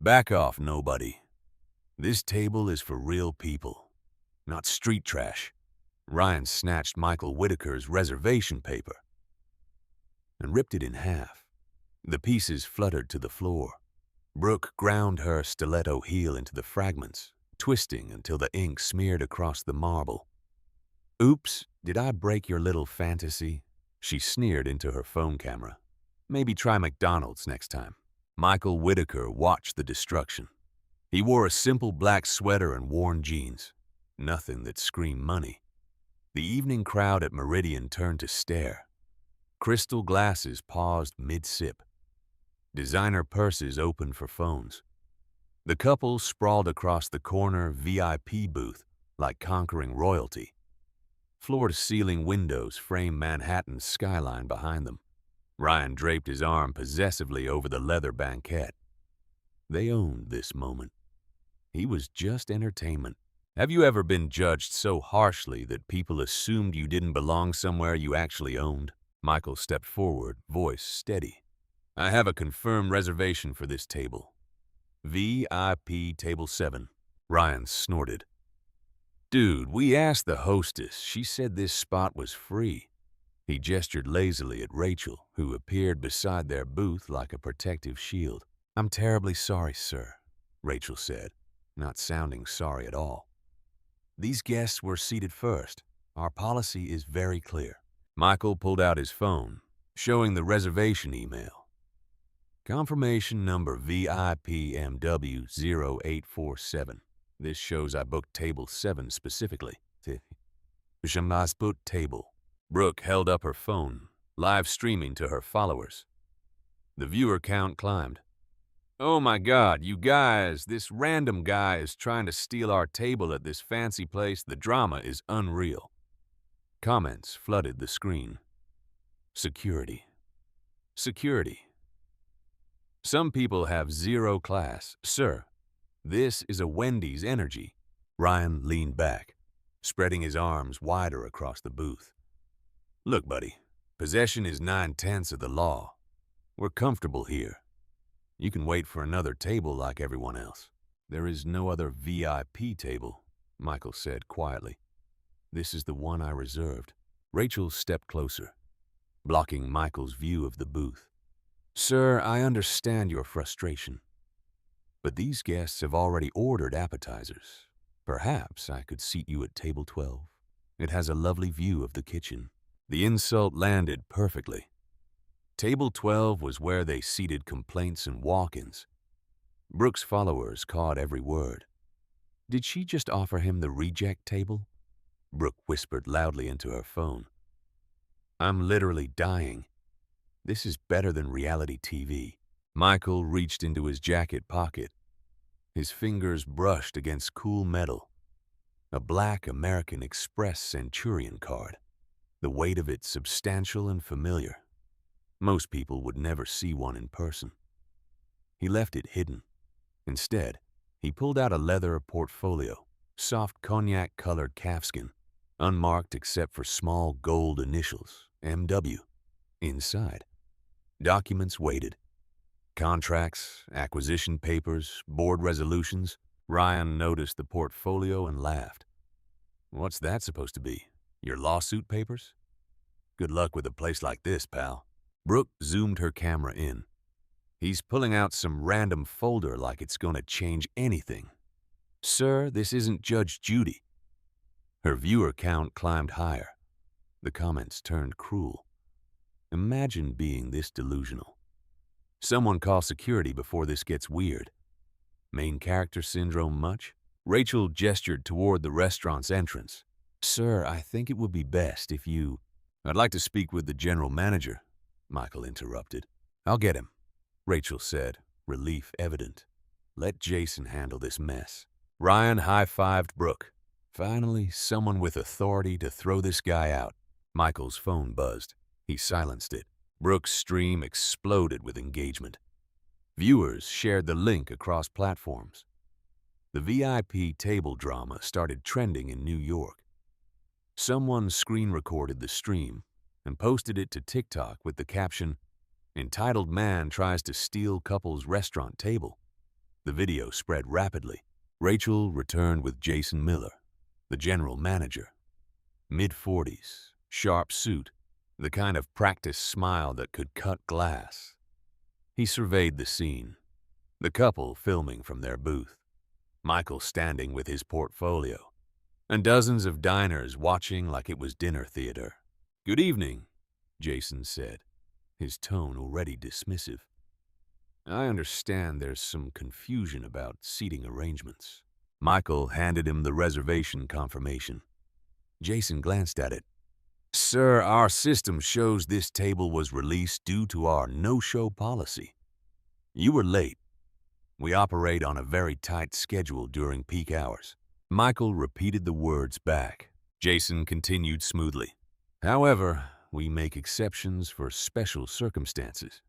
Back off, nobody. This table is for real people, not street trash. Ryan snatched Michael Whitaker's reservation paper and ripped it in half. The pieces fluttered to the floor. Brooke ground her stiletto heel into the fragments, twisting until the ink smeared across the marble. "Oops, did I break your little fantasy?" She sneered into her phone camera. "Maybe try McDonald's next time." Michael Whitaker watched the destruction. He wore a simple black sweater and worn jeans. Nothing that screamed money. The evening crowd at Meridian turned to stare. Crystal glasses paused mid-sip. Designer purses opened for phones. The couple sprawled across the corner VIP booth like conquering royalty. Floor-to-ceiling windows framed Manhattan's skyline behind them. Ryan draped his arm possessively over the leather banquette. They owned this moment. He was just entertainment. Have you ever been judged so harshly that people assumed you didn't belong somewhere you actually owned? Michael stepped forward, voice steady. "I have a confirmed reservation for this table. VIP Table 7. Ryan snorted. "Dude, we asked the hostess. She said this spot was free." He gestured lazily at Rachel, who appeared beside their booth like a protective shield. "I'm terribly sorry, sir," Rachel said, not sounding sorry at all. "These guests were seated first. Our policy is very clear." Michael pulled out his phone, showing the reservation email. "Confirmation number VIPMW 0847. This shows I booked table 7 specifically." "Put table." Brooke held up her phone, live streaming to her followers. The viewer count climbed. "Oh my God, you guys, this random guy is trying to steal our table at this fancy place. The drama is unreal." Comments flooded the screen. Security. Security. "Some people have zero class. Sir, this is a Wendy's energy." Ryan leaned back, spreading his arms wider across the booth. "Look, buddy, possession is 9/10 of the law. We're comfortable here. You can wait for another table like everyone else." "There is no other VIP table," Michael said quietly. "This is the one I reserved." Rachel stepped closer, blocking Michael's view of the booth. "Sir, I understand your frustration, but these guests have already ordered appetizers. Perhaps I could seat you at table 12. It has a lovely view of the kitchen." The insult landed perfectly. Table 12 was where they seated complaints and walk-ins. Brooke's followers caught every word. "Did she just offer him the reject table?" Brooke whispered loudly into her phone. "I'm literally dying. This is better than reality TV." Michael reached into his jacket pocket. His fingers brushed against cool metal. A black American Express Centurion card. The weight of it substantial and familiar. Most people would never see one in person. He left it hidden. Instead, he pulled out a leather portfolio, soft cognac-colored calfskin, unmarked except for small gold initials, MW. Inside, documents waited. Contracts, acquisition papers, board resolutions. Ryan noticed the portfolio and laughed. "What's that supposed to be? Your lawsuit papers? Good luck with a place like this, pal." Brooke zoomed her camera in. "He's pulling out some random folder like it's going to change anything." "Sir, this isn't Judge Judy." Her viewer count climbed higher. The comments turned cruel. Imagine being this delusional. "Someone call security before this gets weird." Main character syndrome much? Rachel gestured toward the restaurant's entrance. "Sir, I think it would be best if you—" "I'd like to speak with the general manager," Michael interrupted. "I'll get him," Rachel said, relief evident. "Let Jason handle this mess." Ryan high-fived Brooke. Finally, someone with authority to throw this guy out. Michael's phone buzzed. He silenced it. Brooke's stream exploded with engagement. Viewers shared the link across platforms. The VIP table drama started trending in New York. Someone screen-recorded the stream and posted it to TikTok with the caption, "Entitled man tries to steal couple's restaurant table." The video spread rapidly. Rachel returned with Jason Miller, the general manager. Mid-40s, sharp suit, the kind of practiced smile that could cut glass. He surveyed the scene, the couple filming from their booth, Michael standing with his portfolio, and dozens of diners watching like it was dinner theater. "Good evening," Jason said, his tone already dismissive. "I understand there's some confusion about seating arrangements." Michael handed him the reservation confirmation. Jason glanced at it. "Sir, our system shows this table was released due to our no-show policy. You were late. We operate on a very tight schedule during peak hours." Michael repeated the words back. Jason continued smoothly. "However, we make exceptions for special circumstances.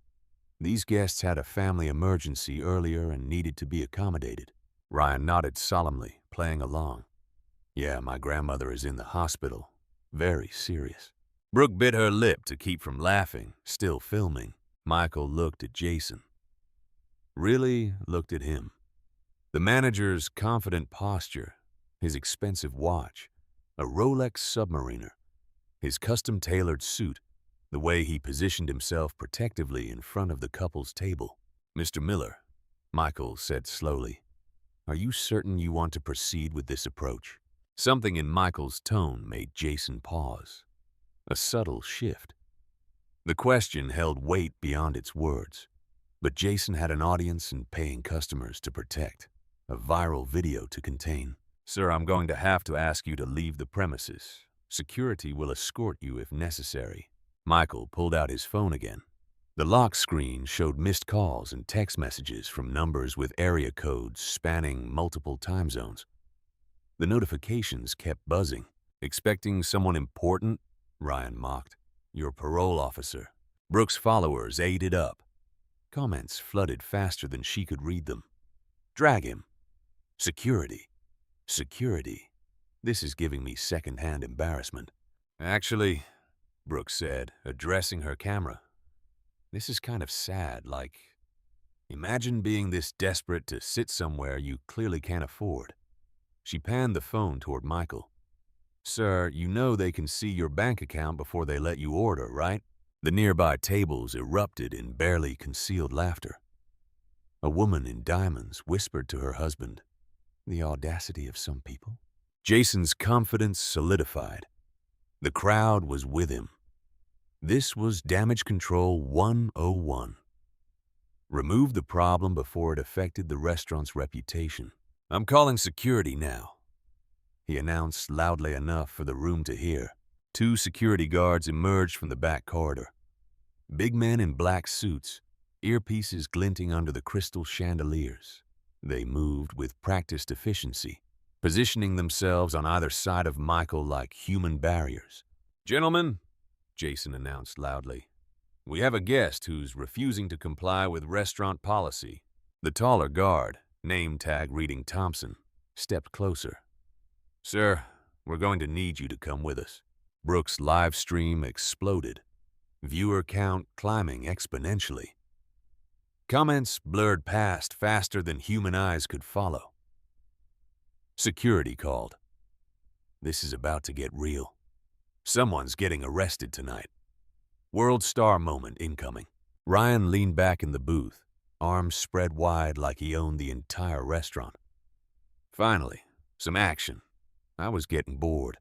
These guests had a family emergency earlier and needed to be accommodated." Ryan nodded solemnly, playing along. "Yeah, my grandmother is in the hospital. Very serious." Brooke bit her lip to keep from laughing, still filming. Michael looked at Jason. Really looked at him. The manager's confident posture, his expensive watch, a Rolex Submariner, his custom-tailored suit, the way he positioned himself protectively in front of the couple's table. "Mr. Miller," Michael said slowly, "are you certain you want to proceed with this approach?" Something in Michael's tone made Jason pause. A subtle shift. The question held weight beyond its words. But Jason had an audience and paying customers to protect, a viral video to contain. "Sir, I'm going to have to ask you to leave the premises. Security will escort you if necessary." Michael pulled out his phone again. The lock screen showed missed calls and text messages from numbers with area codes spanning multiple time zones. The notifications kept buzzing. "Expecting someone important?" Ryan mocked. "Your parole officer." Brooke's followers ate it up. Comments flooded faster than she could read them. "Drag him." "Security. Security. This is giving me second-hand embarrassment." "Actually," Brooke said, addressing her camera, "this is kind of sad, like, imagine being this desperate to sit somewhere you clearly can't afford." She panned the phone toward Michael. "Sir, you know they can see your bank account before they let you order, right?" The nearby tables erupted in barely concealed laughter. A woman in diamonds whispered to her husband, "The audacity of some people." Jason's confidence solidified. The crowd was with him. This was Damage Control 101. Remove the problem before it affected the restaurant's reputation. "I'm calling security now," he announced loudly enough for the room to hear. Two security guards emerged from the back corridor. Big men in black suits, earpieces glinting under the crystal chandeliers. They moved with practiced efficiency, positioning themselves on either side of Michael like human barriers. "Gentlemen," Jason announced loudly, "we have a guest who's refusing to comply with restaurant policy." The taller guard, name tag reading Thompson, stepped closer. "Sir, we're going to need you to come with us." Brooke's live stream exploded, viewer count climbing exponentially. Comments blurred past faster than human eyes could follow. Security called. This is about to get real. Someone's getting arrested tonight. World star moment incoming. Ryan leaned back in the booth, arms spread wide like he owned the entire restaurant. Finally, some action. I was getting bored.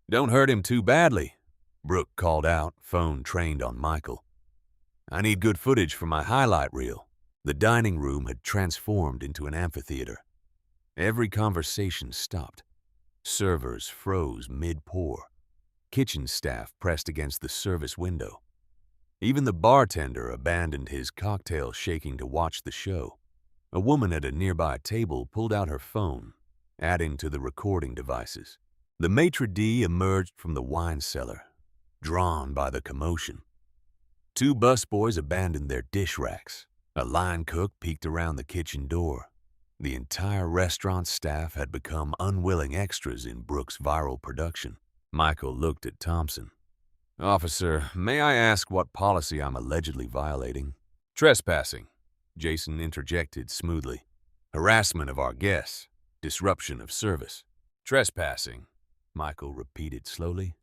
"Don't hurt him too badly," Brooke called out, phone trained on Michael. "I need good footage for my highlight reel." The dining room had transformed into an amphitheater. Every conversation stopped. Servers froze mid-pour. Kitchen staff pressed against the service window. Even the bartender abandoned his cocktail shaking to watch the show. A woman at a nearby table pulled out her phone, adding to the recording devices. The maitre d' emerged from the wine cellar, drawn by the commotion. Two busboys abandoned their dish racks. A line cook peeked around the kitchen door. The entire restaurant staff had become unwilling extras in Brooke's viral production. Michael looked at Thompson. "Officer, may I ask what policy I'm allegedly violating?" "Trespassing," Jason interjected smoothly. Harassment of our guests. Disruption of service. Trespassing, Michael repeated slowly,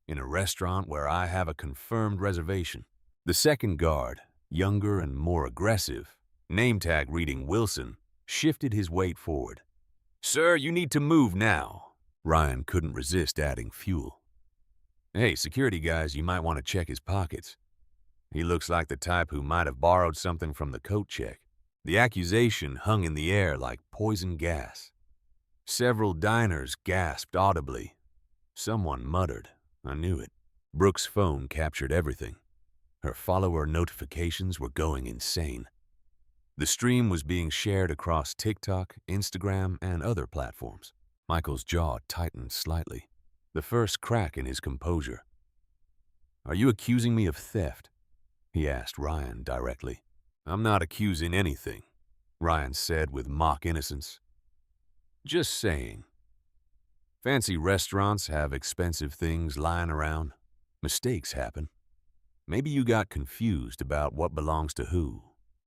in a restaurant where I have a confirmed reservation. The second guard, younger and more aggressive, name tag reading Wilson, shifted his weight forward. Sir, you need to move now. Ryan couldn't resist adding fuel. Hey, security guys, you might want to check his pockets. He looks like the type who might have borrowed something from the coat check. The accusation hung in the air like poison gas. Several diners gasped audibly. Someone muttered, I knew it. Brooke's phone captured everything. Her follower notifications were going insane. The stream was being shared across TikTok, Instagram, and other platforms. Michael's jaw tightened slightly, the first crack in his composure. Are you accusing me of theft? He asked Ryan directly. I'm not accusing anything, Ryan said with mock innocence. Just saying. Fancy restaurants have expensive things lying around. Mistakes happen. Maybe you got confused about what belongs to who.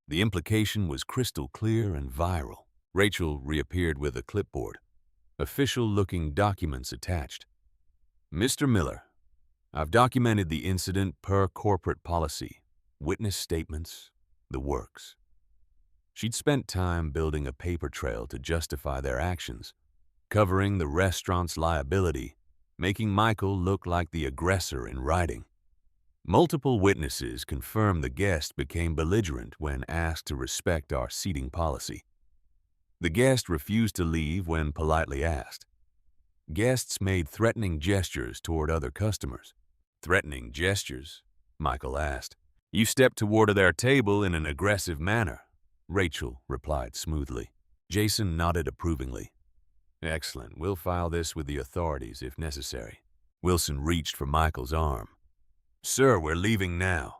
The implication was crystal clear and viral. Rachel reappeared with a clipboard. Official-looking documents attached. Mr. Miller, I've documented the incident per corporate policy. Witness statements, the works. She'd spent time building a paper trail to justify their actions, covering the restaurant's liability, making Michael look like the aggressor in writing. Multiple witnesses confirmed the guest became belligerent when asked to respect our seating policy. The guest refused to leave when politely asked. Guests made threatening gestures toward other customers. Threatening gestures? Michael asked. You stepped toward their table in an aggressive manner, Rachel replied smoothly. Jason nodded approvingly. Excellent. We'll file this with the authorities if necessary. Wilson reached for Michael's arm. Sir, we're leaving now.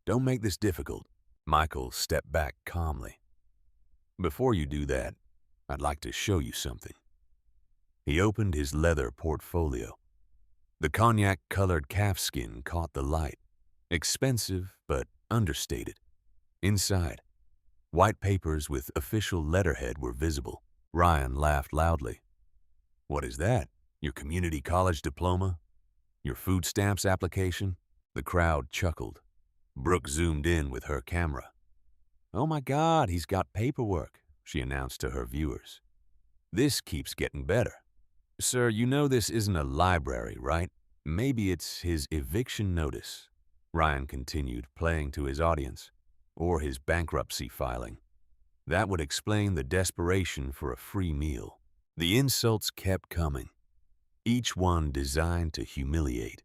Don't make this difficult. Michael stepped back calmly. Before you do that, I'd like to show you something. He opened his leather portfolio. The cognac-colored calfskin caught the light. Expensive, but understated. Inside, white papers with official letterhead were visible. Ryan laughed loudly. What is that? Your community college diploma? Your food stamps application? The crowd chuckled. Brooke zoomed in with her camera. Oh my God, he's got paperwork, she announced to her viewers. This keeps getting better. Sir, you know this isn't a library, right? Maybe it's his eviction notice, Ryan continued, playing to his audience, or his bankruptcy filing. That would explain the desperation for a free meal. The insults kept coming, each one designed to humiliate.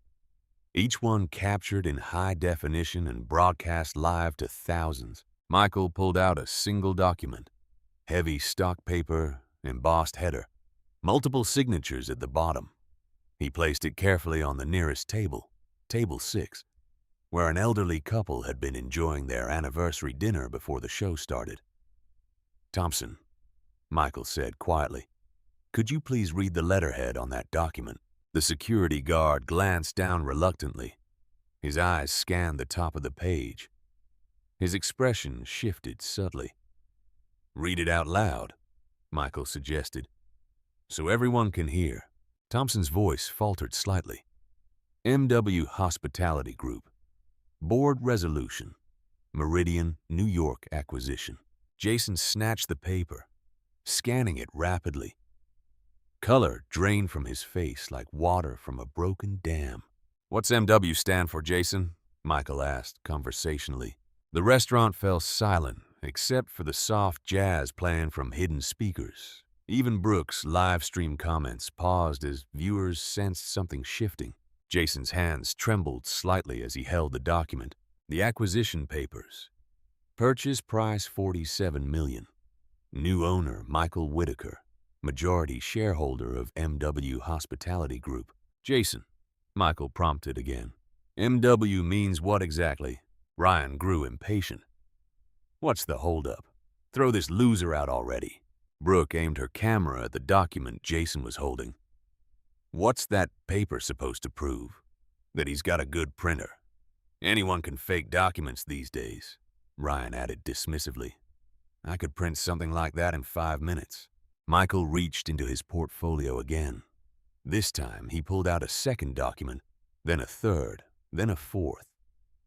Each one captured in high definition and broadcast live to thousands. Michael pulled out a single document. Heavy stock paper, embossed header, multiple signatures at the bottom. He placed it carefully on the nearest table, table 6, where an elderly couple had been enjoying their anniversary dinner before the show started. Thompson, Michael said quietly, could you please read the letterhead on that document? The security guard glanced down reluctantly. His eyes scanned the top of the page. His expression shifted subtly. Read it out loud, Michael suggested, so everyone can hear. Thompson's voice faltered slightly. MW Hospitality Group. Board Resolution. Meridian New York acquisition. Jason snatched the paper, scanning it rapidly. Color drained from his face like water from a broken dam. What's MW stand for, Jason? Michael asked conversationally. The restaurant fell silent, except for the soft jazz playing from hidden speakers. Even Brooke's live stream comments paused as viewers sensed something shifting. Jason's hands trembled slightly as he held the document. The acquisition papers. Purchase price $47 million. New owner Michael Whitaker, majority shareholder of MW Hospitality Group. Jason, Michael prompted again. MW means what exactly? Ryan grew impatient. What's the holdup? Throw this loser out already. Brooke aimed her camera at the document Jason was holding. What's that paper supposed to prove? That he's got a good printer. Anyone can fake documents these days, Ryan added dismissively. I could print something like that in 5 minutes. Michael reached into his portfolio again. This time, he pulled out a second document, then a third, then a fourth.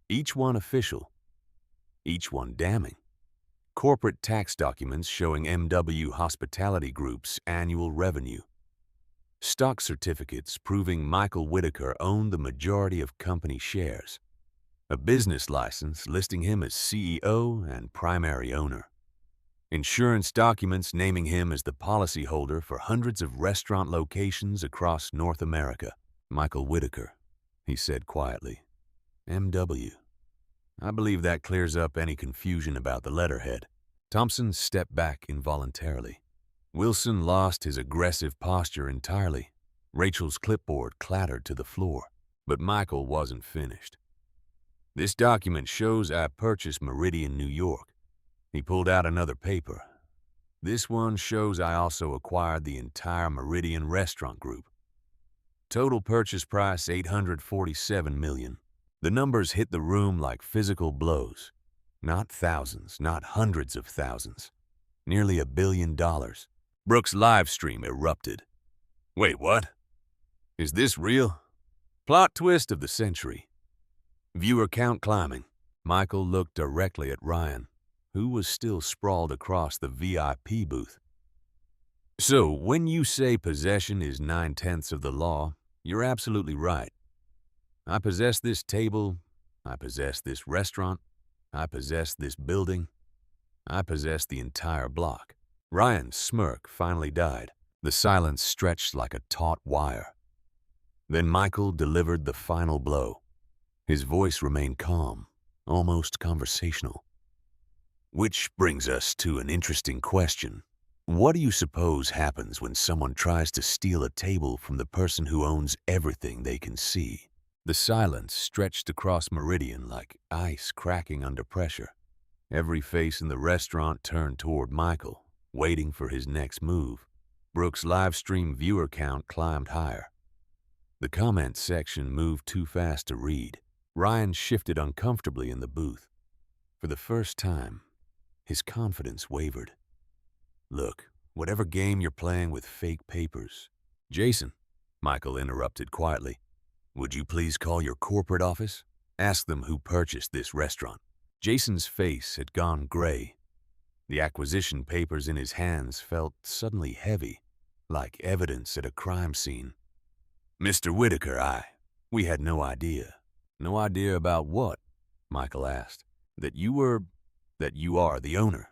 Each one official, each one damning. Corporate tax documents showing MW Hospitality Group's annual revenue. Stock certificates proving Michael Whitaker owned the majority of company shares. A business license listing him as CEO and primary owner. Insurance documents naming him as the policyholder for hundreds of restaurant locations across North America. Michael Whitaker, he said quietly. MW. I believe that clears up any confusion about the letterhead. Thompson stepped back involuntarily. Wilson lost his aggressive posture entirely. Rachel's clipboard clattered to the floor, but Michael wasn't finished. This document shows I purchased Meridian, New York. He pulled out another paper. This one shows I also acquired the entire Meridian restaurant group. Total purchase price $847 million. The numbers hit the room like physical blows. Not thousands, not hundreds of thousands. Nearly $1 billion. Brooks' live stream erupted. Wait, what? Is this real? Plot twist of the century. Viewer count climbing. Michael looked directly at Ryan, who was still sprawled across the VIP booth. So, when you say possession is 9/10 of the law, you're absolutely right. I possess this table, I possess this restaurant, I possess this building, I possess the entire block. Ryan's smirk finally died. The silence stretched like a taut wire. Then Michael delivered the final blow. His voice remained calm, almost conversational. Which brings us to an interesting question. What do you suppose happens when someone tries to steal a table from the person who owns everything they can see? The silence stretched across Meridian like ice cracking under pressure. Every face in the restaurant turned toward Michael, waiting for his next move. Brooks' live stream viewer count climbed higher. The comment section moved too fast to read. Ryan shifted uncomfortably in the booth. For the first time, his confidence wavered. Look, whatever game you're playing with fake papers. Jason, Michael interrupted quietly, would you please call your corporate office? Ask them who purchased this restaurant. Jason's face had gone gray. The acquisition papers in his hands felt suddenly heavy, like evidence at a crime scene. Mr. Whitaker, we had no idea. No idea about what? Michael asked. That you are the owner.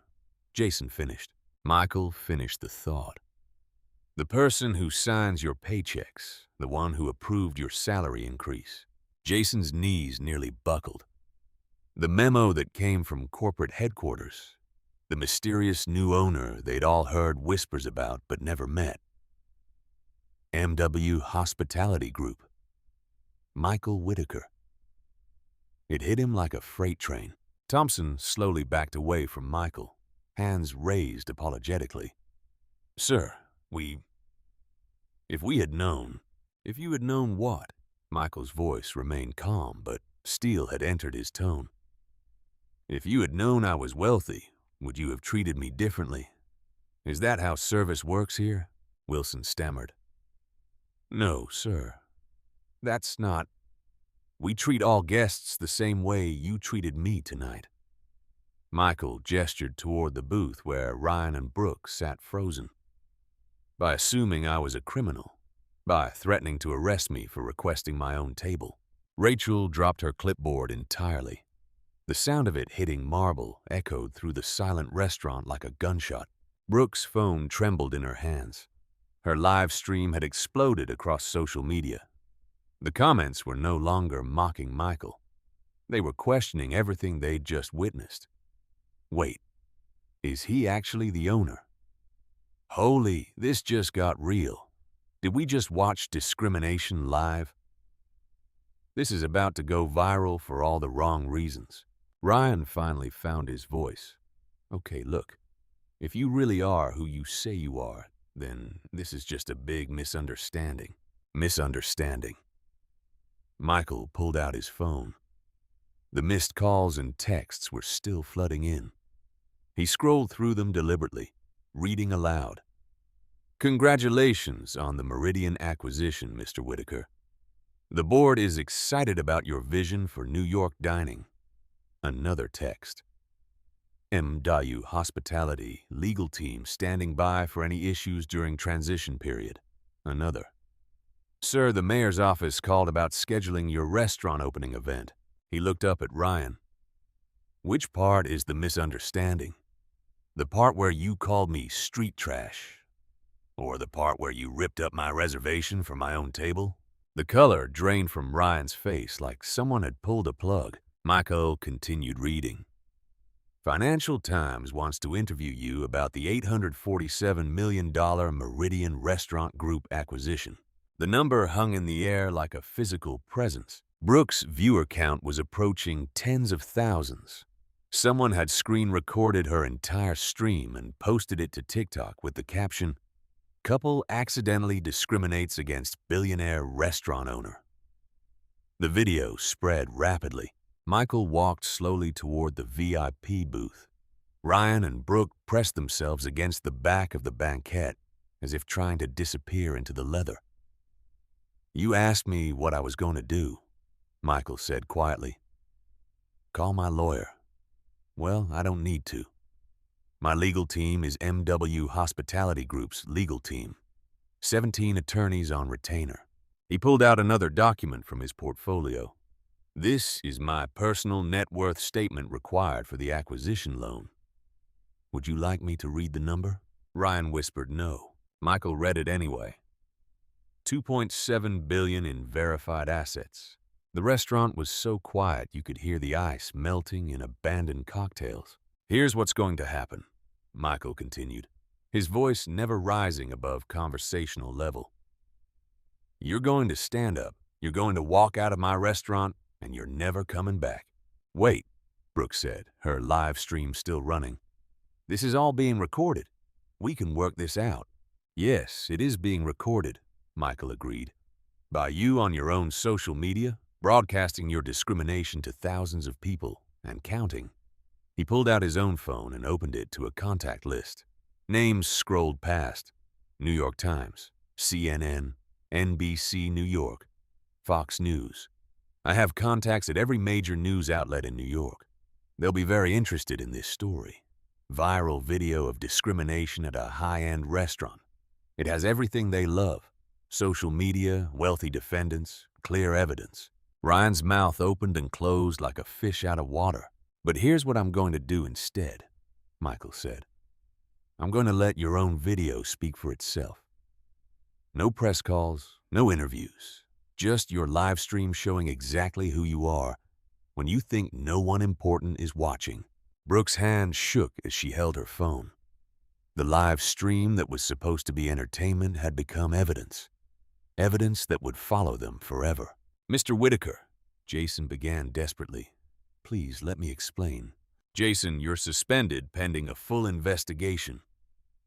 Jason finished. Michael finished the thought. The person who signs your paychecks, the one who approved your salary increase. Jason's knees nearly buckled. The memo that came from corporate headquarters. The mysterious new owner they'd all heard whispers about but never met. MW Hospitality Group. Michael Whitaker. It hit him like a freight train. Thompson slowly backed away from Michael, hands raised apologetically. Sir, if you had known what? Michael's voice remained calm, but steel had entered his tone. If you had known I was wealthy, would you have treated me differently? Is that how service works here? Wilson stammered. No, sir. That's not. We treat all guests the same way you treated me tonight. Michael gestured toward the booth where Ryan and Brooke sat frozen. By assuming I was a criminal, by threatening to arrest me for requesting my own table. Rachel dropped her clipboard entirely. The sound of it hitting marble echoed through the silent restaurant like a gunshot. Brooke's phone trembled in her hands. Her live stream had exploded across social media. The comments were no longer mocking Michael. They were questioning everything they'd just witnessed. Wait, is he actually the owner? Holy, this just got real. Did we just watch discrimination live? This is about to go viral for all the wrong reasons. Ryan finally found his voice. Okay, look, if you really are who you say you are, then this is just a big misunderstanding. Misunderstanding. Michael pulled out his phone. The missed calls and texts were still flooding in. He scrolled through them deliberately, reading aloud. Congratulations on the Meridian acquisition, Mr. Whitaker. The board is excited about your vision for New York dining. Another text. MW Hospitality legal team standing by for any issues during transition period. Another. Sir, the mayor's office called about scheduling your restaurant opening event. He looked up at Ryan. Which part is the misunderstanding? The part where you called me street trash? Or the part where you ripped up my reservation for my own table? The color drained from Ryan's face like someone had pulled a plug. Michael continued reading. Financial Times wants to interview you about the $847 million Meridian Restaurant Group acquisition. The number hung in the air like a physical presence. Brooks' viewer count was approaching tens of thousands. Someone had screen recorded her entire stream and posted it to TikTok with the caption, "Couple accidentally discriminates against billionaire restaurant owner." The video spread rapidly. Michael walked slowly toward the VIP booth. Ryan and Brooke pressed themselves against the back of the banquette, as if trying to disappear into the leather. You asked me what I was going to do, Michael said quietly. Call my lawyer. Well, I don't need to. My legal team is MW Hospitality Group's legal team. 17 attorneys on retainer. He pulled out another document from his portfolio. This is my personal net worth statement required for the acquisition loan. Would you like me to read the number? Ryan whispered no. Michael read it anyway. $2.7 billion in verified assets. The restaurant was so quiet you could hear the ice melting in abandoned cocktails. Here's what's going to happen, Michael continued, his voice never rising above conversational level. You're going to stand up, you're going to walk out of my restaurant, and you're never coming back. Wait, Brooke said, her live stream still running. This is all being recorded. We can work this out. Yes, it is being recorded, Michael agreed. By you on your own social media, broadcasting your discrimination to thousands of people and counting. He pulled out his own phone and opened it to a contact list. Names scrolled past. New York Times, CNN, NBC New York, Fox News. I have contacts at every major news outlet in New York. They'll be very interested in this story. Viral video of discrimination at a high-end restaurant. It has everything they love. Social media, wealthy defendants, clear evidence. Ryan's mouth opened and closed like a fish out of water. But here's what I'm going to do instead, Michael said. I'm going to let your own video speak for itself. No press calls, no interviews. Just your live stream showing exactly who you are when you think no one important is watching. Brooke's hand shook as she held her phone. The live stream that was supposed to be entertainment had become evidence. Evidence that would follow them forever. Mr. Whitaker, Jason began desperately. Please let me explain. Jason, you're suspended pending a full investigation.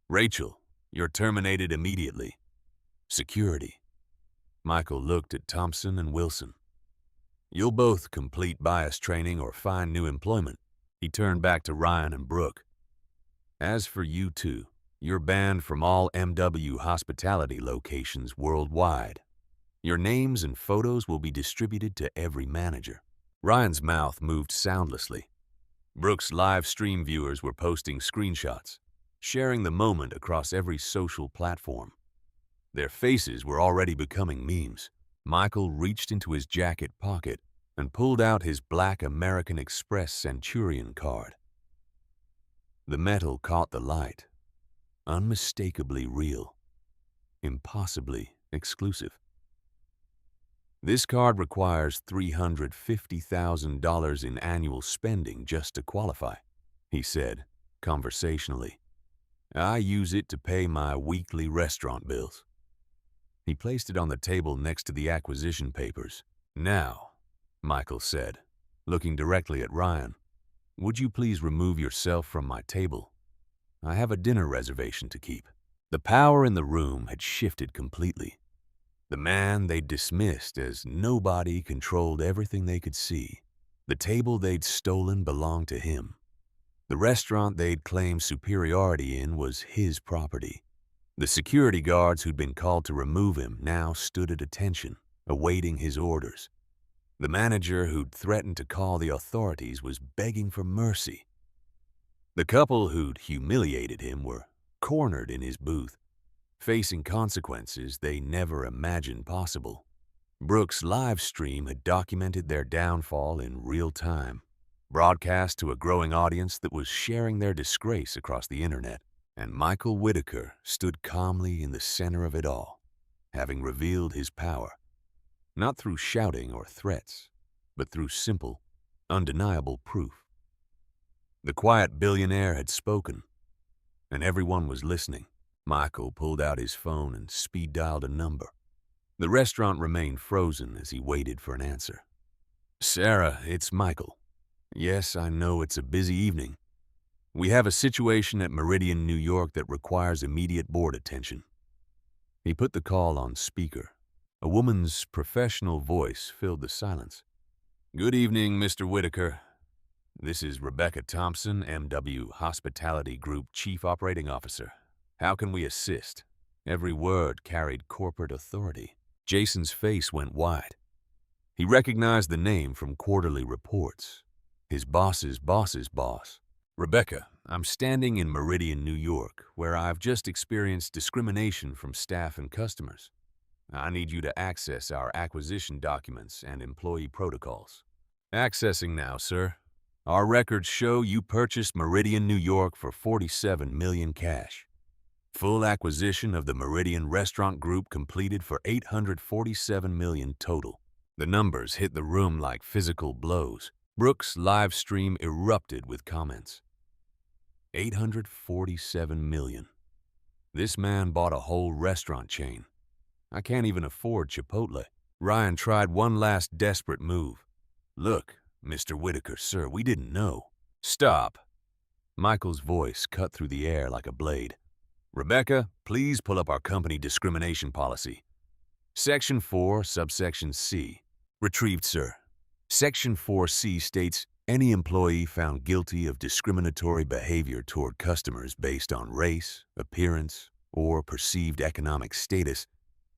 Rachel, you're terminated immediately. Security. Michael looked at Thompson and Wilson. You'll both complete bias training or find new employment. He turned back to Ryan and Brooke. As for you two, you're banned from all MW hospitality locations worldwide. Your names and photos will be distributed to every manager. Ryan's mouth moved soundlessly. Brooke's live stream viewers were posting screenshots, sharing the moment across every social platform. Their faces were already becoming memes. Michael reached into his jacket pocket and pulled out his black American Express Centurion card. The metal caught the light. Unmistakably real. Impossibly exclusive. This card requires $350,000 in annual spending just to qualify, he said, conversationally. I use it to pay my weekly restaurant bills. He placed it on the table next to the acquisition papers. Now, Michael said, looking directly at Ryan, would you please remove yourself from my table? I have a dinner reservation to keep. The power in the room had shifted completely. The man they'd dismissed as nobody controlled everything they could see. The table they'd stolen belonged to him. The restaurant they'd claimed superiority in was his property. The security guards who'd been called to remove him now stood at attention, awaiting his orders. The manager who'd threatened to call the authorities was begging for mercy. The couple who'd humiliated him were cornered in his booth, facing consequences they never imagined possible. Brooks' live stream had documented their downfall in real time, broadcast to a growing audience that was sharing their disgrace across the internet. And Michael Whitaker stood calmly in the center of it all, having revealed his power, not through shouting or threats, but through simple, undeniable proof. The quiet billionaire had spoken, and everyone was listening. Michael pulled out his phone and speed-dialed a number. The restaurant remained frozen as he waited for an answer. "Sarah, it's Michael. Yes, I know it's a busy evening. We have a situation at Meridian, New York that requires immediate board attention." He put the call on speaker. A woman's professional voice filled the silence. "Good evening, Mr. Whitaker. This is Rebecca Thompson, MW Hospitality Group Chief Operating Officer. How can we assist?" Every word carried corporate authority. Jason's face went wide. He recognized the name from quarterly reports. His boss's boss's boss. "Rebecca, I'm standing in Meridian, New York, where I've just experienced discrimination from staff and customers. I need you to access our acquisition documents and employee protocols." "Accessing now, sir. Our records show you purchased Meridian, New York for $47 million cash. Full acquisition of the Meridian Restaurant Group completed for $847 million total." The numbers hit the room like physical blows. Brooks' live stream erupted with comments. $847 million. This man bought a whole restaurant chain. I can't even afford Chipotle. Ryan tried one last desperate move. "Look, Mr. Whitaker, sir, we didn't know." "Stop." Michael's voice cut through the air like a blade. "Rebecca, please pull up our company discrimination policy. Section 4, subsection C. Retrieved, sir. Section 4C states, any employee found guilty of discriminatory behavior toward customers based on race, appearance, or perceived economic status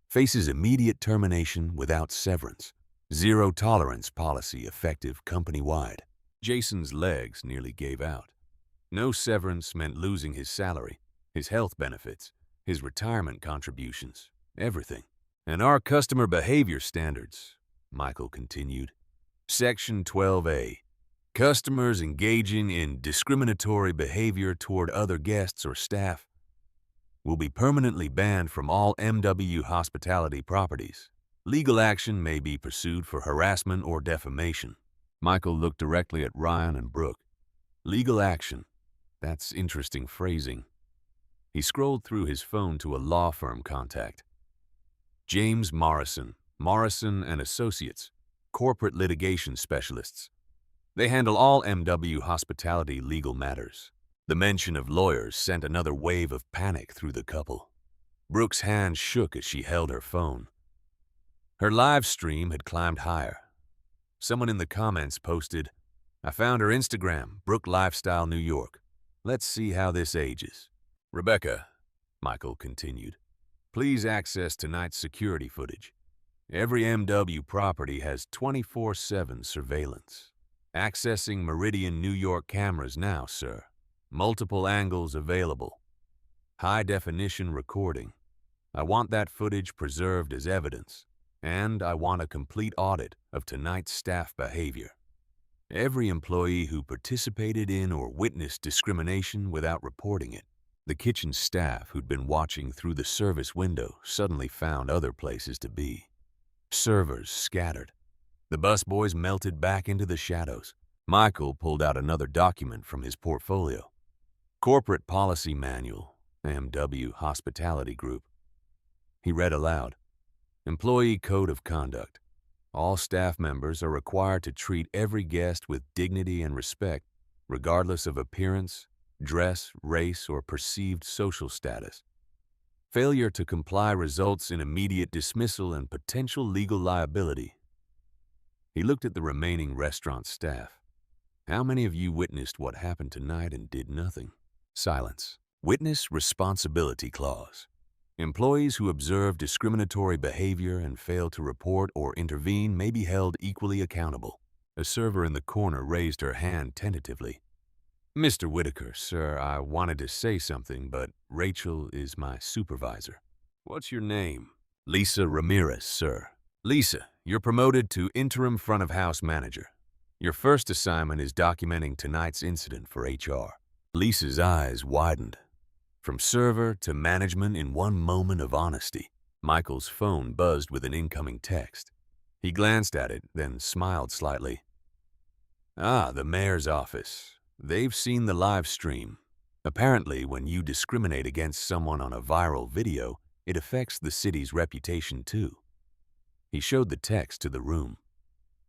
faces immediate termination without severance. Zero tolerance policy effective company-wide." Jason's legs nearly gave out. No severance meant losing his salary, his health benefits, his retirement contributions, everything. "And our customer behavior standards," Michael continued. Section 12A. Customers engaging in discriminatory behavior toward other guests or staff will be permanently banned from all MW hospitality properties. Legal action may be pursued for harassment or defamation. Michael looked directly at Ryan and Brooke. Legal action. That's interesting phrasing. He scrolled through his phone to a law firm contact. James Morrison, Morrison and Associates, corporate litigation specialists. They handle all MW hospitality legal matters. The mention of lawyers sent another wave of panic through the couple. Brooke's hand shook as she held her phone. Her live stream had climbed higher. Someone in the comments posted, "I found her Instagram, Brooke Lifestyle, New York. Let's see how this ages." "Rebecca," Michael continued, "please access tonight's security footage. Every MW property has 24/7 surveillance. Accessing Meridian New York cameras now, sir. Multiple angles available. High-definition recording. I want that footage preserved as evidence, and I want a complete audit of tonight's staff behavior. Every employee who participated in or witnessed discrimination without reporting it." The kitchen staff who'd been watching through the service window suddenly found other places to be. Servers scattered. The busboys melted back into the shadows. Michael pulled out another document from his portfolio. Corporate Policy Manual, MW Hospitality Group. He read aloud. Employee Code of Conduct. All staff members are required to treat every guest with dignity and respect, regardless of appearance, dress, race, or perceived social status. Failure to comply results in immediate dismissal and potential legal liability. He looked at the remaining restaurant staff. How many of you witnessed what happened tonight and did nothing? Silence. Witness responsibility clause. Employees who observe discriminatory behavior and fail to report or intervene may be held equally accountable. A server in the corner raised her hand tentatively. Mr. Whitaker, sir, I wanted to say something, but Rachel is my supervisor. What's your name? Lisa Ramirez, sir. Lisa, you're promoted to interim front-of-house manager. Your first assignment is documenting tonight's incident for HR. Lisa's eyes widened. From server to management in one moment of honesty. Michael's phone buzzed with an incoming text. He glanced at it, then smiled slightly. Ah, the mayor's office. They've seen the live stream. Apparently, when you discriminate against someone on a viral video, it affects the city's reputation too. He showed the text to the room.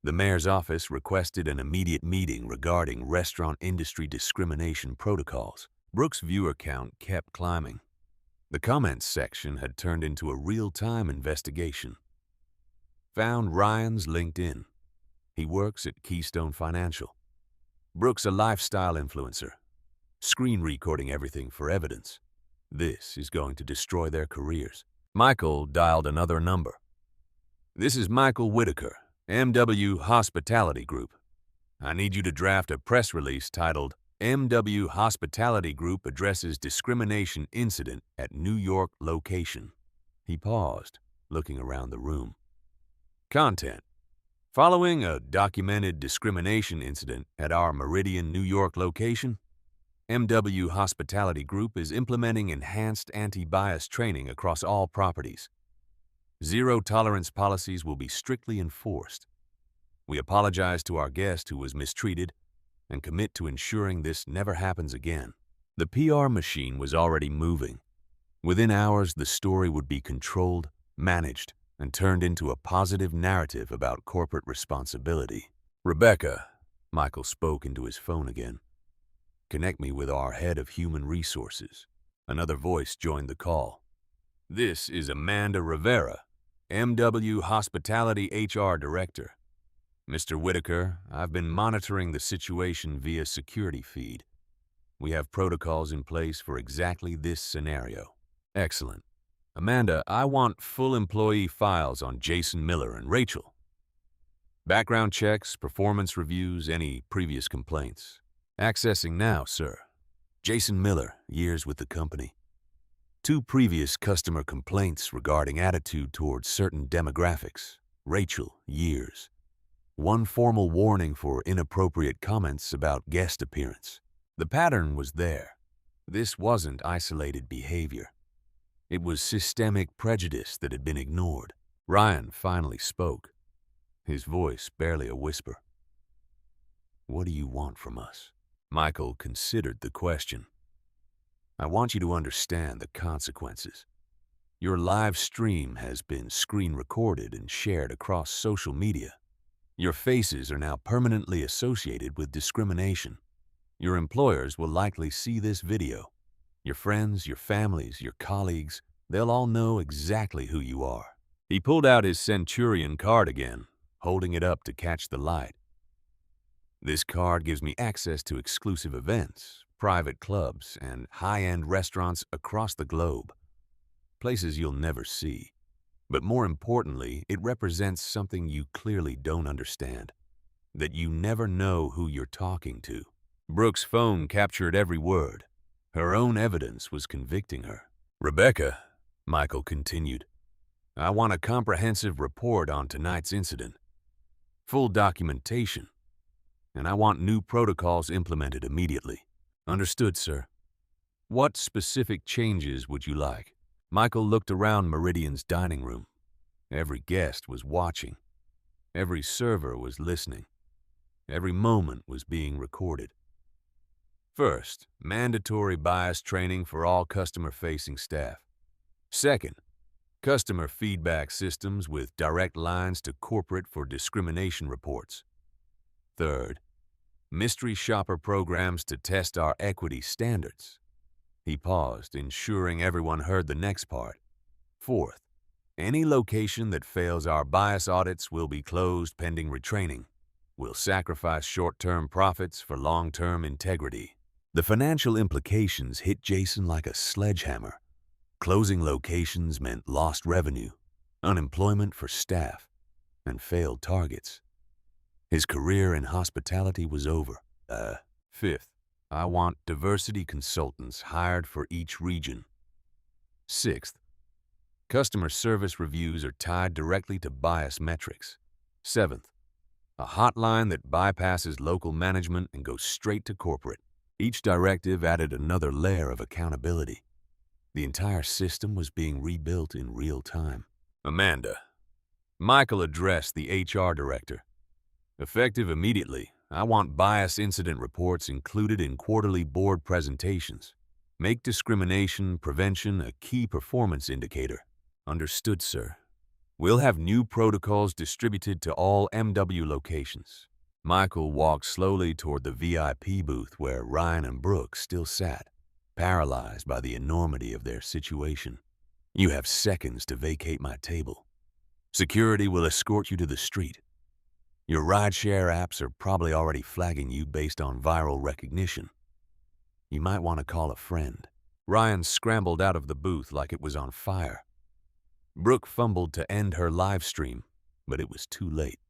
The mayor's office requested an immediate meeting regarding restaurant industry discrimination protocols. Brooks' viewer count kept climbing. The comments section had turned into a real-time investigation. Found Ryan's LinkedIn. He works at Keystone Financial. Brooks a lifestyle influencer. Screen recording everything for evidence. This is going to destroy their careers. Michael dialed another number. This is Michael Whitaker, MW Hospitality Group. I need you to draft a press release titled, MW Hospitality Group Addresses Discrimination Incident at New York Location. He paused, looking around the room. Content. Following a documented discrimination incident at our Meridian New York location, MW Hospitality Group is implementing enhanced anti-bias training across all properties. Zero-tolerance policies will be strictly enforced. We apologize to our guest who was mistreated and commit to ensuring this never happens again. The PR machine was already moving. Within hours, the story would be controlled, managed, and turned into a positive narrative about corporate responsibility. Rebecca, Michael spoke into his phone again. Connect me with our head of human resources. Another voice joined the call. This is Amanda Rivera, MW Hospitality HR Director. Mr. Whitaker, I've been monitoring the situation via security feed. We have protocols in place for exactly this scenario. Excellent. Amanda, I want full employee files on Jason Miller and Rachel. Background checks, performance reviews, any previous complaints. Accessing now, sir. Jason Miller, years with the company. 2 previous customer complaints regarding attitude towards certain demographics. Rachel, years. 1 formal warning for inappropriate comments about guest appearance. The pattern was there. This wasn't isolated behavior. It was systemic prejudice that had been ignored. Ryan finally spoke, his voice barely a whisper. What do you want from us? Michael considered the question. I want you to understand the consequences. Your live stream has been screen recorded and shared across social media. Your faces are now permanently associated with discrimination. Your employers will likely see this video. Your friends, your families, your colleagues, they'll all know exactly who you are. He pulled out his Centurion card again, holding it up to catch the light. This card gives me access to exclusive events, private clubs, and high-end restaurants across the globe. Places you'll never see. But more importantly, it represents something you clearly don't understand. That you never know who you're talking to. Brooks' phone captured every word. Her own evidence was convicting her. Rebecca, Michael continued, I want a comprehensive report on tonight's incident. Full documentation. And I want new protocols implemented immediately. Understood, sir. What specific changes would you like? Michael looked around Meridian's dining room. Every guest was watching. Every server was listening. Every moment was being recorded. First, mandatory bias training for all customer-facing staff. Second, customer feedback systems with direct lines to corporate for discrimination reports. Third, mystery shopper programs to test our equity standards. He paused, ensuring everyone heard the next part. Fourth, any location that fails our bias audits will be closed pending retraining. We'll sacrifice short-term profits for long-term integrity. The financial implications hit Jason like a sledgehammer. Closing locations meant lost revenue, unemployment for staff, and failed targets. His career in hospitality was over. Fifth, I want diversity consultants hired for each region. Sixth, customer service reviews are tied directly to bias metrics. Seventh, a hotline that bypasses local management and goes straight to corporate. Each directive added another layer of accountability. The entire system was being rebuilt in real time. Amanda. Michael addressed the HR director. Effective immediately, I want bias incident reports included in quarterly board presentations. Make discrimination prevention a key performance indicator. Understood, sir. We'll have new protocols distributed to all MW locations. Michael walked slowly toward the VIP booth where Ryan and Brooke still sat, paralyzed by the enormity of their situation. You have seconds to vacate my table. Security will escort you to the street. Your rideshare apps are probably already flagging you based on viral recognition. You might want to call a friend. Ryan scrambled out of the booth like it was on fire. Brooke fumbled to end her live stream, but it was too late.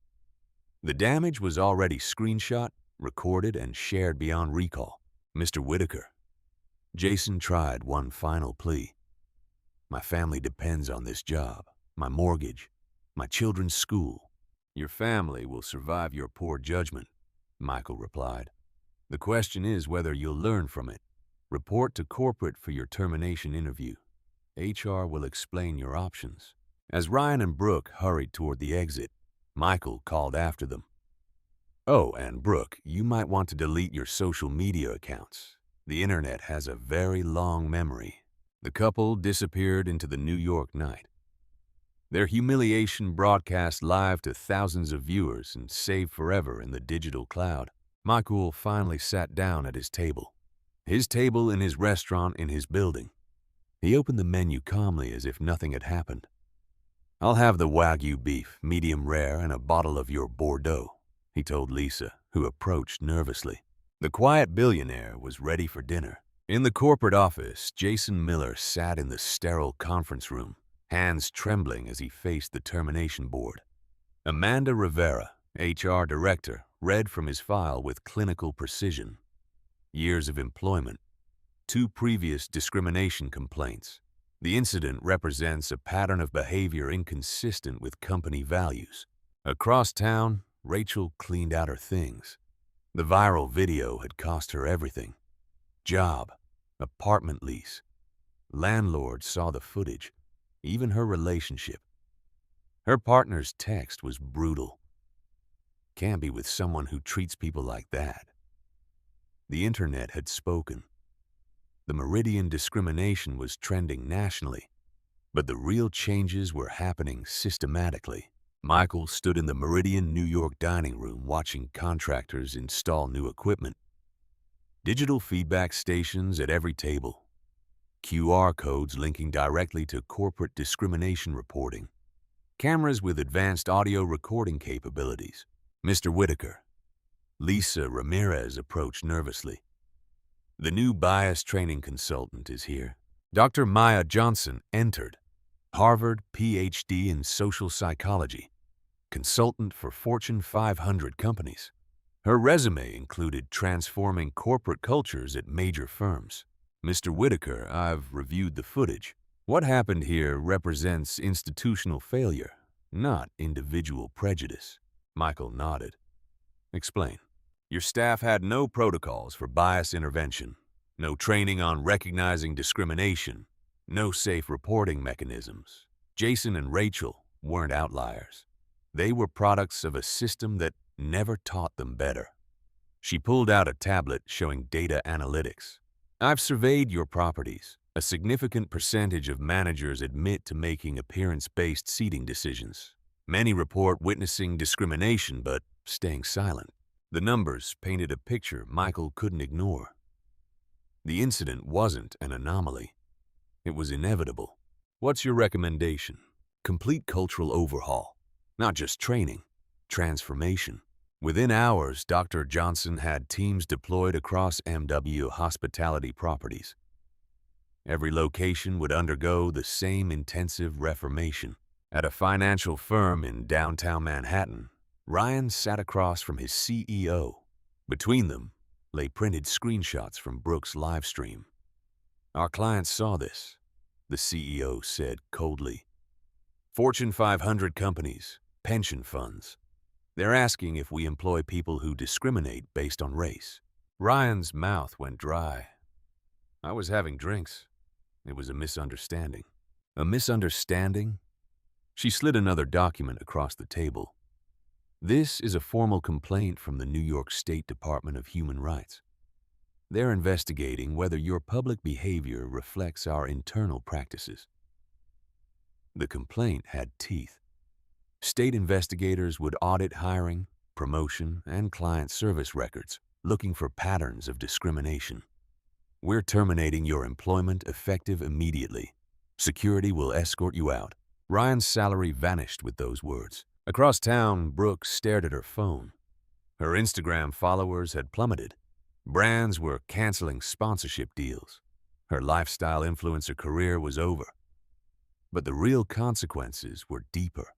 The damage was already screenshot, recorded, and shared beyond recall. Mr. Whitaker. Jason tried one final plea. My family depends on this job, my mortgage, my children's school. Your family will survive your poor judgment, Michael replied. The question is whether you'll learn from it. Report to corporate for your termination interview. HR will explain your options. As Ryan and Brooke hurried toward the exit, Michael called after them. Oh, and Brooke, you might want to delete your social media accounts. The internet has a very long memory. The couple disappeared into the New York night. Their humiliation broadcast live to thousands of viewers and saved forever in the digital cloud. Michael finally sat down at his table in his restaurant in his building. He opened the menu calmly as if nothing had happened. I'll have the Wagyu beef, medium rare, and a bottle of your Bordeaux, he told Lisa, who approached nervously. The quiet billionaire was ready for dinner. In the corporate office, Jason Miller sat in the sterile conference room, hands trembling as he faced the termination board. Amanda Rivera, HR director, read from his file with clinical precision. Years of employment, 2 previous discrimination complaints. The incident represents a pattern of behavior inconsistent with company values. Across town, Rachel cleaned out her things. The viral video had cost her everything. Job, apartment lease. Landlord saw the footage, even her relationship. Her partner's text was brutal. Can't be with someone who treats people like that. The internet had spoken. The Meridian discrimination was trending nationally, but the real changes were happening systematically. Michael stood in the Meridian New York dining room watching contractors install new equipment. Digital feedback stations at every table. QR codes linking directly to corporate discrimination reporting. Cameras with advanced audio recording capabilities. Mr. Whitaker. Lisa Ramirez approached nervously. The new bias training consultant is here. Dr. Maya Johnson entered. Harvard PhD in social psychology. Consultant for Fortune 500 companies. Her resume included transforming corporate cultures at major firms. Mr. Whitaker, I've reviewed the footage. What happened here represents institutional failure, not individual prejudice. Michael nodded. Explain. Your staff had no protocols for bias intervention, no training on recognizing discrimination, no safe reporting mechanisms. Jason and Rachel weren't outliers. They were products of a system that never taught them better. She pulled out a tablet showing data analytics. I've surveyed your properties. A significant percentage of managers admit to making appearance-based seating decisions. Many report witnessing discrimination but staying silent. The numbers painted a picture Michael couldn't ignore. The incident wasn't an anomaly. It was inevitable. What's your recommendation? Complete cultural overhaul. Not just training, transformation. Within hours, Dr. Johnson had teams deployed across MW hospitality properties. Every location would undergo the same intensive reformation. At a financial firm in downtown Manhattan, Ryan sat across from his CEO. Between them lay printed screenshots from Brooks' live stream. "Our clients saw this," the CEO said coldly. "Fortune 500 companies, pension funds. They're asking if we employ people who discriminate based on race." Ryan's mouth went dry. "I was having drinks. It was a misunderstanding." "A misunderstanding?" She slid another document across the table. "This is a formal complaint from the New York State Department of Human Rights. They're investigating whether your public behavior reflects our internal practices." The complaint had teeth. State investigators would audit hiring, promotion, and client service records, looking for patterns of discrimination. "We're terminating your employment effective immediately. Security will escort you out." Ryan's salary vanished with those words. Across town, Brooke stared at her phone. Her Instagram followers had plummeted. Brands were canceling sponsorship deals. Her lifestyle influencer career was over. But the real consequences were deeper.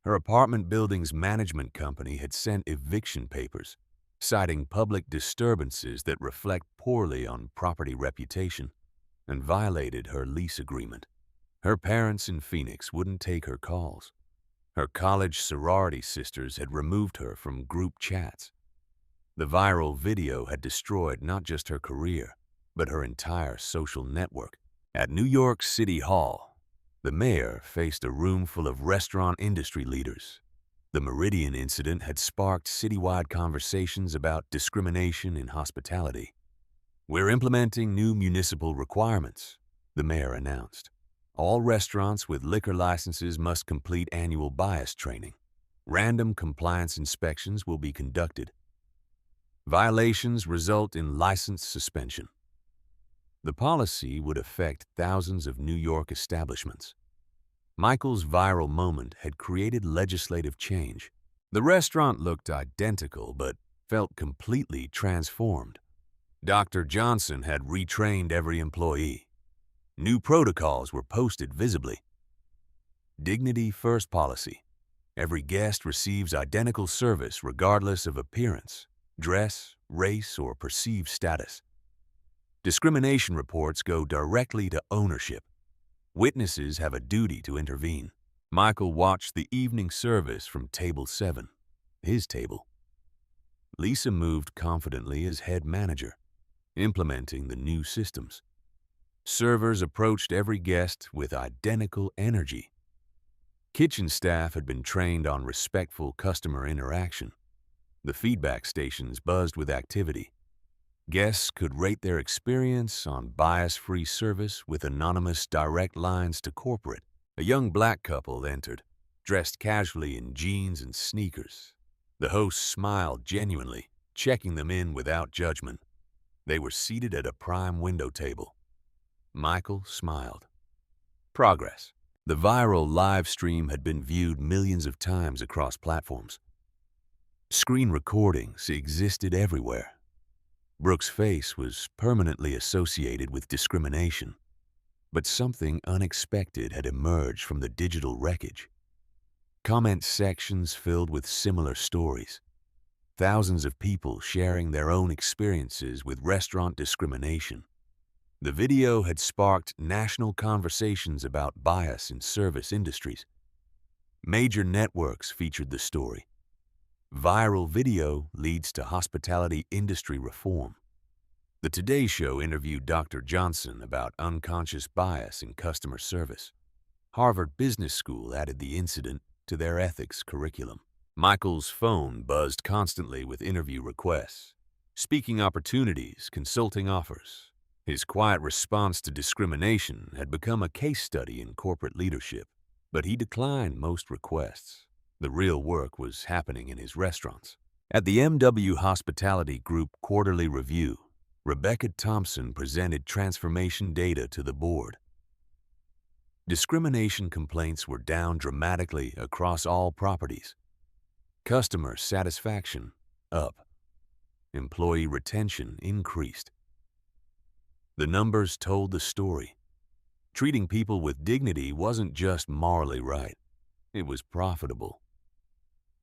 Her apartment building's management company had sent eviction papers, citing public disturbances that reflect poorly on property reputation, and violated her lease agreement. Her parents in Phoenix wouldn't take her calls. Her college sorority sisters had removed her from group chats. The viral video had destroyed not just her career, but her entire social network. At New York City Hall, the mayor faced a room full of restaurant industry leaders. The Meridian incident had sparked citywide conversations about discrimination in hospitality. "We're implementing new municipal requirements," the mayor announced. "All restaurants with liquor licenses must complete annual bias training. Random compliance inspections will be conducted. Violations result in license suspension." The policy would affect thousands of New York establishments. Michael's viral moment had created legislative change. The restaurant looked identical but felt completely transformed. Dr. Johnson had retrained every employee. New protocols were posted visibly. Dignity First policy. Every guest receives identical service regardless of appearance, dress, race, or perceived status. Discrimination reports go directly to ownership. Witnesses have a duty to intervene. Michael watched the evening service from table 7, his table. Lisa moved confidently as head manager, implementing the new systems. Servers approached every guest with identical energy. Kitchen staff had been trained on respectful customer interaction. The feedback stations buzzed with activity. Guests could rate their experience on bias-free service with anonymous direct lines to corporate. A young black couple entered, dressed casually in jeans and sneakers. The host smiled genuinely, checking them in without judgment. They were seated at a prime window table. Michael smiled. Progress. The viral live stream had been viewed millions of times across platforms. Screen recordings existed everywhere. Brooks' face was permanently associated with discrimination, but something unexpected had emerged from the digital wreckage. Comment sections filled with similar stories. Thousands of people sharing their own experiences with restaurant discrimination. The video had sparked national conversations about bias in service industries. Major networks featured the story. Viral video leads to hospitality industry reform. The Today Show interviewed Dr. Johnson about unconscious bias in customer service. Harvard Business School added the incident to their ethics curriculum. Michael's phone buzzed constantly with interview requests, speaking opportunities, consulting offers. His quiet response to discrimination had become a case study in corporate leadership, but he declined most requests. The real work was happening in his restaurants. At the MW Hospitality Group quarterly review, Rebecca Thompson presented transformation data to the board. Discrimination complaints were down dramatically across all properties. Customer satisfaction up. Employee retention increased. The numbers told the story. Treating people with dignity wasn't just morally right, it was profitable.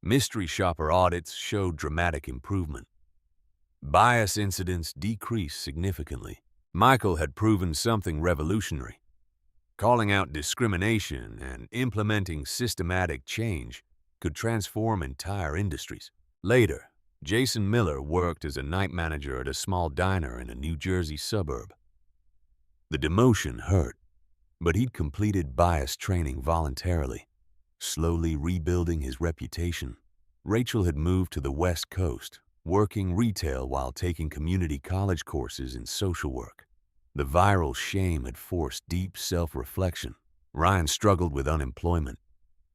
Mystery shopper audits showed dramatic improvement. Bias incidents decreased significantly. Michael had proven something revolutionary. Calling out discrimination and implementing systematic change could transform entire industries. Later, Jason Miller worked as a night manager at a small diner in a New Jersey suburb. The demotion hurt, but he'd completed bias training voluntarily, slowly rebuilding his reputation. Rachel had moved to the West Coast, working retail while taking community college courses in social work. The viral shame had forced deep self-reflection. Ryan struggled with unemployment.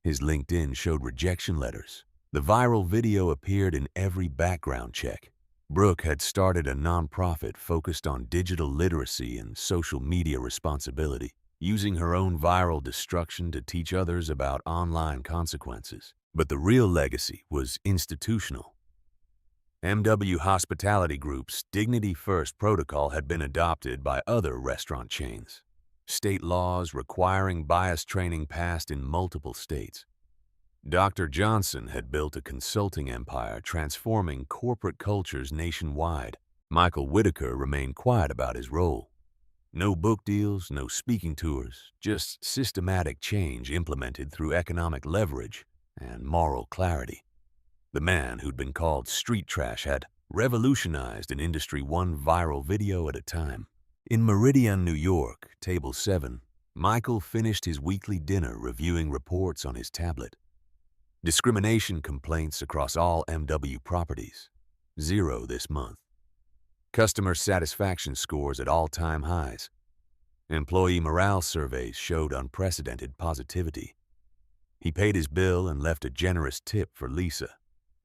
His LinkedIn showed rejection letters. The viral video appeared in every background check. Brooke had started a nonprofit focused on digital literacy and social media responsibility, using her own viral destruction to teach others about online consequences. But the real legacy was institutional. MW Hospitality Group's Dignity First protocol had been adopted by other restaurant chains. State laws requiring bias training passed in multiple states. Dr. Johnson had built a consulting empire transforming corporate cultures nationwide. Michael Whitaker remained quiet about his role. No book deals, no speaking tours, just systematic change implemented through economic leverage and moral clarity. The man who'd been called street trash had revolutionized an industry one viral video at a time. In Meridian, New York, Table 7, Michael finished his weekly dinner reviewing reports on his tablet. Discrimination complaints across all MW properties, 0 this month. Customer satisfaction scores at all-time highs. Employee morale surveys showed unprecedented positivity. He paid his bill and left a generous tip for Lisa,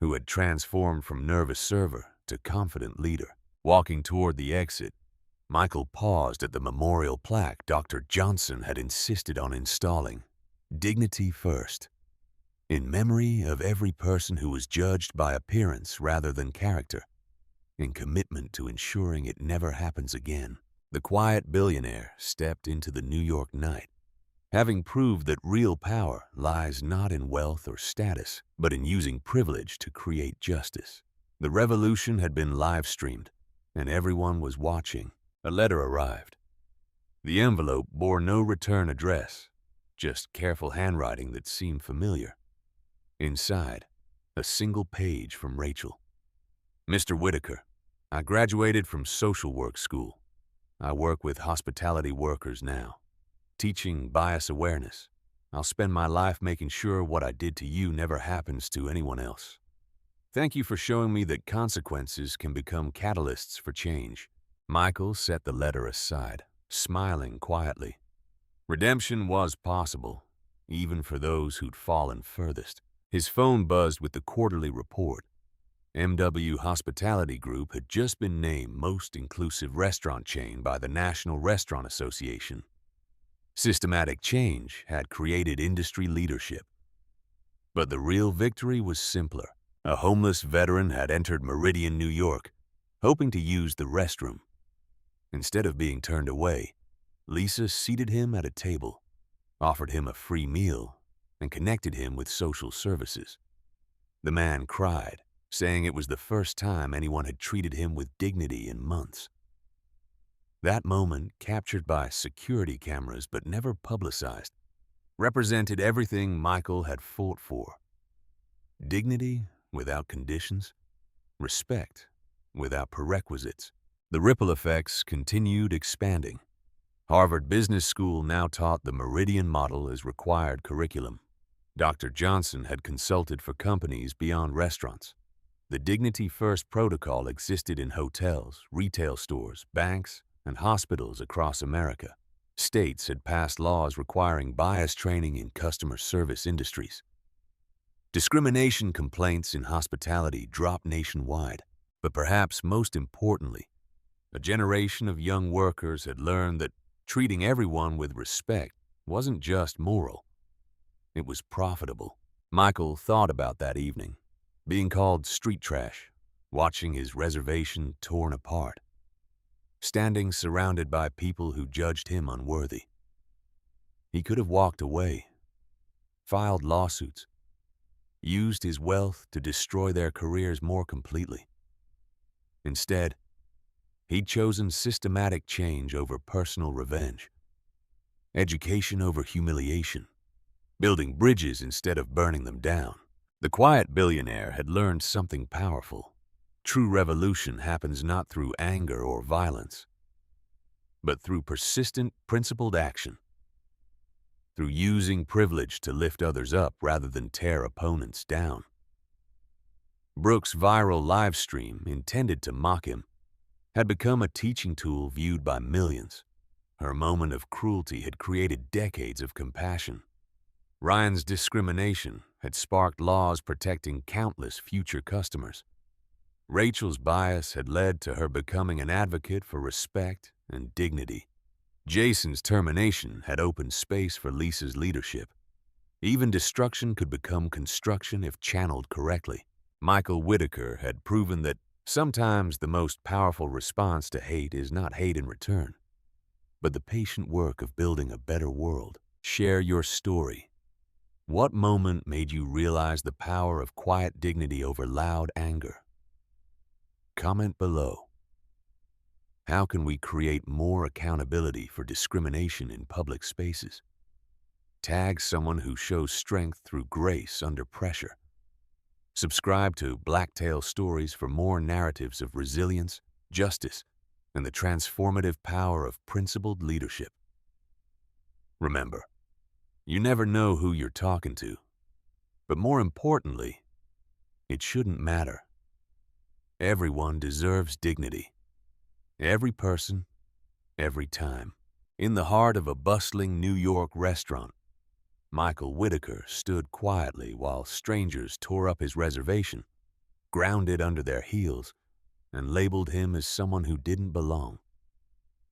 who had transformed from nervous server to confident leader. Walking toward the exit, Michael paused at the memorial plaque Dr. Johnson had insisted on installing. Dignity first. In memory of every person who was judged by appearance rather than character, in commitment to ensuring it never happens again. The quiet billionaire stepped into the New York night, having proved that real power lies not in wealth or status, but in using privilege to create justice. The revolution had been live-streamed, and everyone was watching. A letter arrived. The envelope bore no return address, just careful handwriting that seemed familiar. Inside, a single page from Rachel. Mr. Whitaker, I graduated from social work school. I work with hospitality workers now, teaching bias awareness. I'll spend my life making sure what I did to you never happens to anyone else. Thank you for showing me that consequences can become catalysts for change. Michael set the letter aside, smiling quietly. Redemption was possible, even for those who'd fallen furthest. His phone buzzed with the quarterly report. MW Hospitality Group had just been named most inclusive restaurant chain by the National Restaurant Association. Systematic change had created industry leadership. But the real victory was simpler. A homeless veteran had entered Meridian, New York, hoping to use the restroom. Instead of being turned away, Lisa seated him at a table, offered him a free meal, and connected him with social services. The man cried, saying it was the first time anyone had treated him with dignity in months. That moment, captured by security cameras but never publicized, represented everything Michael had fought for. Dignity without conditions, respect without prerequisites. The ripple effects continued expanding. Harvard Business School now taught the Meridian model as required curriculum. Dr. Johnson had consulted for companies beyond restaurants. The Dignity First protocol existed in hotels, retail stores, banks, and hospitals across America. States had passed laws requiring bias training in customer service industries. Discrimination complaints in hospitality dropped nationwide, but perhaps most importantly, a generation of young workers had learned that treating everyone with respect wasn't just moral, it was profitable. Michael thought about that evening, being called street trash, watching his reservation torn apart, standing surrounded by people who judged him unworthy. He could have walked away, filed lawsuits, used his wealth to destroy their careers more completely. Instead, he'd chosen systematic change over personal revenge, education over humiliation, building bridges instead of burning them down. The quiet billionaire had learned something powerful. True revolution happens not through anger or violence, but through persistent, principled action, through using privilege to lift others up rather than tear opponents down. Brooks' viral live stream, intended to mock him, had become a teaching tool viewed by millions. Her moment of cruelty had created decades of compassion. Ryan's discrimination had sparked laws protecting countless future customers. Rachel's bias had led to her becoming an advocate for respect and dignity. Jason's termination had opened space for Lisa's leadership. Even destruction could become construction if channeled correctly. Michael Whitaker had proven that sometimes the most powerful response to hate is not hate in return, but the patient work of building a better world. Share your story. What moment made you realize the power of quiet dignity over loud anger? Comment below. How can we create more accountability for discrimination in public spaces? Tag someone who shows strength through grace under pressure. Subscribe to Blacktail Stories for more narratives of resilience, justice, and the transformative power of principled leadership. Remember, you never know who you're talking to, but more importantly, it shouldn't matter. Everyone deserves dignity. Every person, every time. In the heart of a bustling New York restaurant, Michael Whitaker stood quietly while strangers tore up his reservation, ground it under their heels, and labeled him as someone who didn't belong.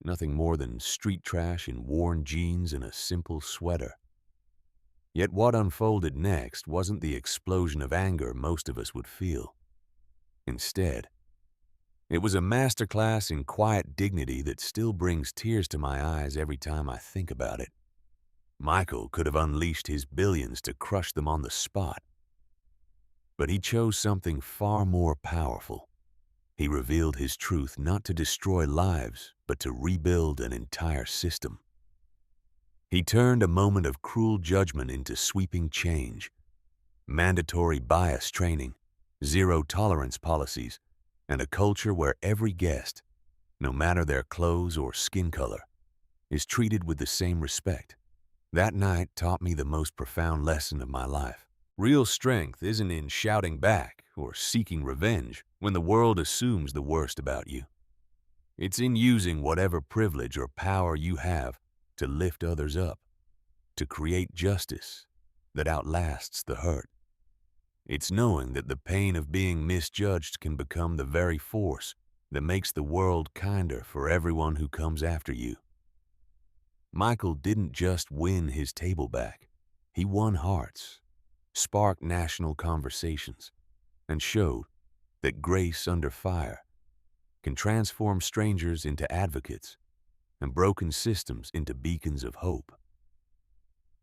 Nothing more than street trash in worn jeans and a simple sweater. Yet what unfolded next wasn't the explosion of anger most of us would feel. Instead, it was a masterclass in quiet dignity that still brings tears to my eyes every time I think about it. Michael could have unleashed his billions to crush them on the spot, but he chose something far more powerful. He revealed his truth not to destroy lives, but to rebuild an entire system. He turned a moment of cruel judgment into sweeping change. Mandatory bias training, zero-tolerance policies, and a culture where every guest, no matter their clothes or skin color, is treated with the same respect. That night taught me the most profound lesson of my life. Real strength isn't in shouting back or seeking revenge when the world assumes the worst about you. It's in using whatever privilege or power you have to lift others up, to create justice that outlasts the hurt. It's knowing that the pain of being misjudged can become the very force that makes the world kinder for everyone who comes after you. Michael didn't just win his table back. He won hearts, sparked national conversations, and showed that grace under fire can transform strangers into advocates and broken systems into beacons of hope.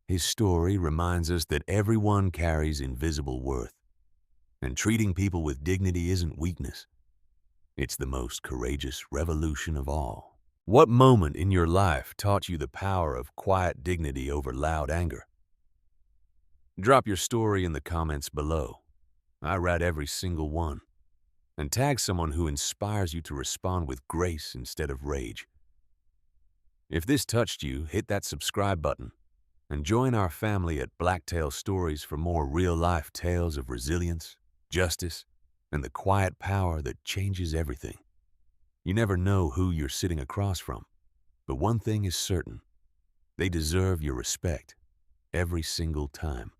His story reminds us that everyone carries invisible worth, and treating people with dignity isn't weakness. It's the most courageous revolution of all. What moment in your life taught you the power of quiet dignity over loud anger? Drop your story in the comments below. I read every single one. And tag someone who inspires you to respond with grace instead of rage. If this touched you, hit that subscribe button and join our family at Blacktail Stories for more real-life tales of resilience, justice, and the quiet power that changes everything. You never know who you're sitting across from, but one thing is certain: they deserve your respect every single time.